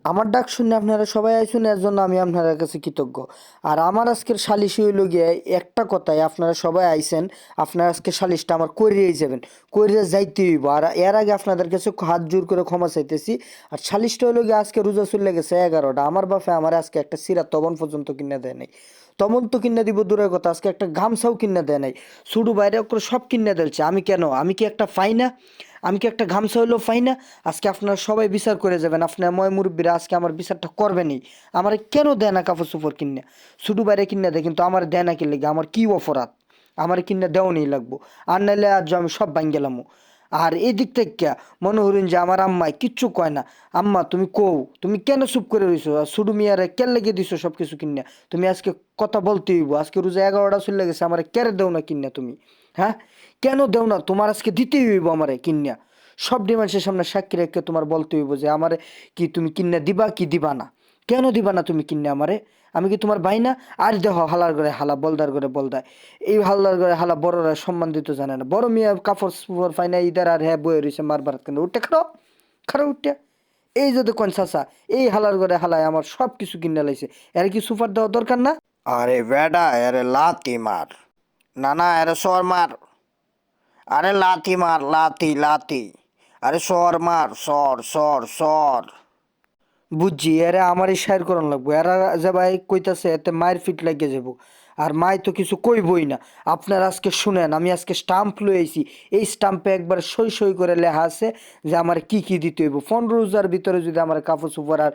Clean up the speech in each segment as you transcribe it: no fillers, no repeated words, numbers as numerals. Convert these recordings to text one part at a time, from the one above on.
আমার ডাক শুনে আপনারা সবাই আইসুন, এর জন্য আমি আপনাদের কাছে কৃতজ্ঞ। আর আমার আজকের সালিশি হইল গিয়ে একটা কথাই, আপনারা সবাই আইসেন, আপনারা আজকে সালিশটা আমার করিয়েই যাবেন, করিয়ে যাইতে হইব। আর এর আগে আপনাদের কাছে হাত জোর করে ক্ষমা চাইতেছি। আর সালিশটা হইল গিয়ে আজকে রোজা চলে গেছে 11টা, আমার বাপে আমার আজকে একটা সিরা তবন পর্যন্ত কিনে দেয় নাই। তমন তো কিনে দিব দূরের কথা, আজকে একটা গামছাও কিনে দেয় নাই। শুধু বাইরে করে সব কিনে দিয়েছে। আমি কেন, আমি কি একটা পাই না? আমি কি একটা গামছা হইলেও পাই না? আজকে আপনারা সবাই বিচার করে যাবেন, আপনার ময় মুরব্বীরা আজকে আমার বিচারটা করবেনই। আমার কেন দেয় না কাপড় চোপড় কিনে? শুধু বাইরে কিনে দেয়, কিন্তু আমার দেয় না কিনলে আমার কি অপরাধ? আমার কিনে দেওয়া নেই লাগবো। আর নাইলে আজ আমি সব ভাঙ গেলাম। আর এই দিক থেকে মনে হরিণ যে আমার আম্মাই কিচ্ছু কয় না। আম্মা তুমি কও, তুমি কেন চুপ করে রইছো? আর শুধু মিয়ারে কেন লেগে দিছো সব কিছু কিনে? তুমি আজকে কথা বলতে হইব। আজকে রোজা 11টা চলে গেছে, আমার কেন দেও না কিনে তুমি? হ্যাঁ, কেন দেও না? তোমার আজকে দিতেই হইব আমারে কিনিয়া। সব ডিমান্ডের সামনে সাক্ষী রেখে তোমার বলতে হইব যে আমারে কি তুমি কিনে দিবা কি দিবা না? কেন দিবা না তুমি কিনে আমারে? আমি কি তোমার ভাই না? আর দেহ হালার করে হালা, বলদার করে বলদায়। এই হাল্লার করে হালা বড়রা সম্মান দিতে জানে না। বড় মিয়া কাপড় চোপড় পায় না, ইদার আর হ্যাঁ বয়ে রয়েছে মারবার কেন? উঠে খাও, খারো উঠে। এই যদি কোন চাচা, এই হালার করে হালায় আমার সব কিছু কিনে লাইছে। এর কি সুপার দেওয়া দরকার না? আরে বেডা, আরে লাথি মার। না না, আরে সর মার। আরে লাথি মার, লাথি লাথি। আরে সর মার, সর সর সর। বুঝছি, এরা আমার এই সাইর করন লাগবো। এরা যে ভাই কইতাছে এতে মায়ের ফিট লাগিয়ে যাবো। আর মায় তো কিছু কইবই না। আপনারা আজকে শুনেন, আমি আজকে স্টাম্প লই আইছি। এই স্টাম্পে একবার সই সই করে লেখা আছে যে আমার কি কি দিতে হইব। 15 রোজার ভিতরে যদি আমার কাপড় চোপড় আর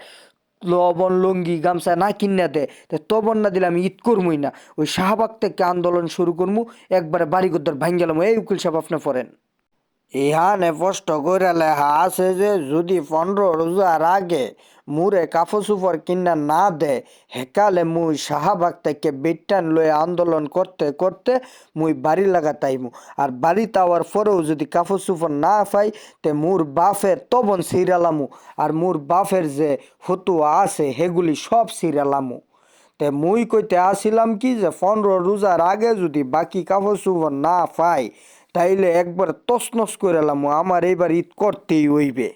লবণ লুঙ্গি গামছা না কিনা দেয়, তা তবন না দিলে আমি ঈদ করবই না। ওই শাহবাগ থেকে আন্দোলন শুরু করবো, একবারে বাড়ি গদ্দার ভাঙ্গ গেলাম। এই উকিল সাহেব আপনি পড়েন। ইহানে স্পষ্ট করে লেখা আছে যে যদি 15 রোজার আগে মুরে কাপড় চোপড় কিনা না দে, হেকালে মুই শাহবাগ থেকে বিটান লয়ে আন্দোলন করতে করতে মুই বাড়ি লাগাতাইমু। আর বাড়ি তাওয়ার পরেও যদি কাপড় চোপড় না পাই, তে মুর বাফের তবন সিরালামু। আর মুর বাফের যে ফতুয়া আছে হেগুলি সব সিরালামু। তে মুই কইতে আসিলাম কি যে 15 রোজার আগে যদি বাকি কাপড় চোপড় না পাই, তাইলে একবার তছনছ করে এলাম, আমার এইবার ঈদ করতেই হইবে।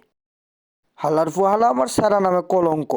হালার ফুহালা আমার সারা নামে কলঙ্ক।